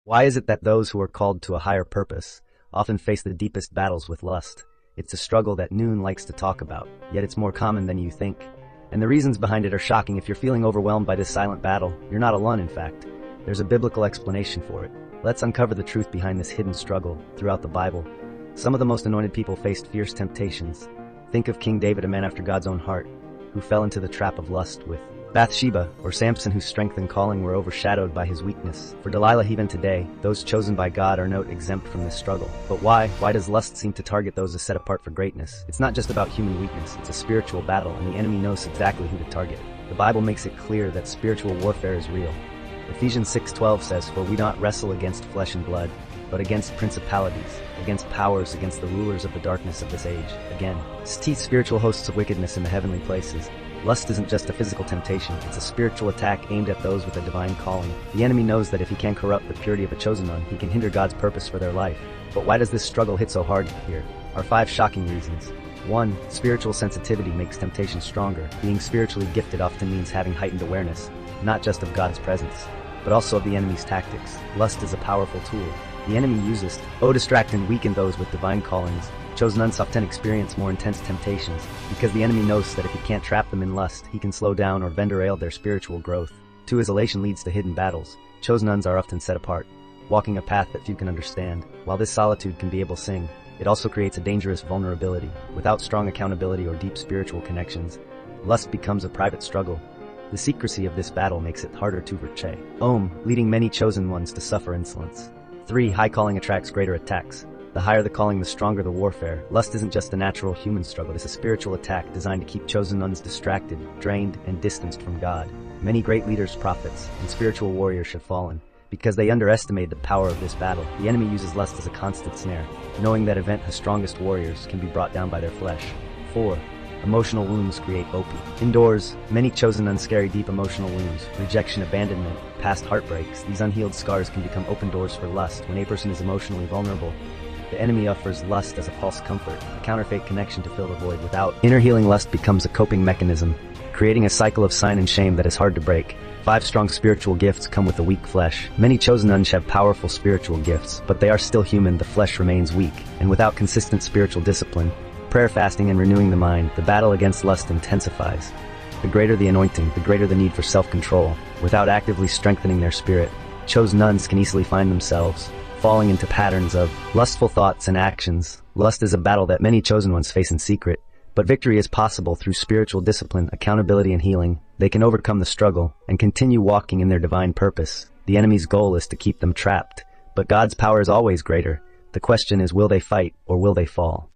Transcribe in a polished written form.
Why is it that those who are called to a higher purpose often face the deepest battles with lust? It's a struggle that Noon likes to talk about, yet it's more common than you think. And the reasons behind it are shocking. If you're feeling overwhelmed by this silent battle, you're not alone, in fact. There's a biblical explanation for it. Let's uncover the truth behind this hidden struggle throughout the Bible. Some of the most anointed people faced fierce temptations. Think of King David, a man after God's own heart, who fell into the trap of lust with Bathsheba, or Samson, whose strength and calling were overshadowed by his weakness. For Delilah, even today, those chosen by God are not exempt from this struggle. But why? Why does lust seem to target those as set apart for greatness? It's not just about human weakness, it's a spiritual battle, and the enemy knows exactly who to target. The Bible makes it clear that spiritual warfare is real. Ephesians 6:12 says, "For we don't wrestle against flesh and blood, but against principalities, against powers, against the rulers of the darkness of this age." Again, spiritual hosts of wickedness in the heavenly places. Lust isn't just a physical temptation, it's a spiritual attack aimed at those with a divine calling. The enemy knows that if he can corrupt the purity of a chosen one, he can hinder God's purpose for their life. But why does this struggle hit so hard here? Are 5 shocking reasons. 1. Spiritual sensitivity makes temptation stronger. Being spiritually gifted often means having heightened awareness, not just of God's presence, but also of the enemy's tactics. Lust is a powerful tool the enemy uses to distract and weaken those with divine callings. Chosen ones often experience more intense temptations because the enemy knows that if he can't trap them in lust, he can slow down or derail their spiritual growth. 2. Isolation leads to hidden battles. Chosen ones are often set apart, walking a path that few can understand. While this solitude can be able to sing, it also creates a dangerous vulnerability. Without strong accountability or deep spiritual connections, lust becomes a private struggle. The secrecy of this battle makes it harder to portray, leading many chosen ones to suffer insolence. 3. High calling attracts greater attacks. The higher the calling, the stronger the warfare. Lust isn't just a natural human struggle, it's a spiritual attack designed to keep chosen ones distracted, drained, and distanced from God. Many great leaders, prophets, and spiritual warriors have fallen because they underestimated the power of this battle. The enemy uses lust as a constant snare, knowing that even the strongest warriors can be brought down by their flesh. 4. Emotional wounds create OP. Indoors, many chosen ones carry deep emotional wounds, rejection, abandonment, past heartbreaks. These unhealed scars can become open doors for lust. When a person is emotionally vulnerable, the enemy offers lust as a false comfort, a counterfeit connection to fill the void. Without inner healing, lust becomes a coping mechanism, creating a cycle of sin and shame that is hard to break. 5. Strong spiritual gifts come with a weak flesh. Many chosen ones have powerful spiritual gifts, but they are still human. The flesh remains weak, and without consistent spiritual discipline, prayer, fasting, and renewing the mind, the battle against lust intensifies. The greater the anointing, the greater the need for self-control. Without actively strengthening their spirit, chosen ones can easily find themselves falling into patterns of lustful thoughts and actions. Lust is a battle that many chosen ones face in secret, but victory is possible through spiritual discipline, accountability, and healing. They can overcome the struggle and continue walking in their divine purpose. The enemy's goal is to keep them trapped, but God's power is always greater. The question is, will they fight or will they fall?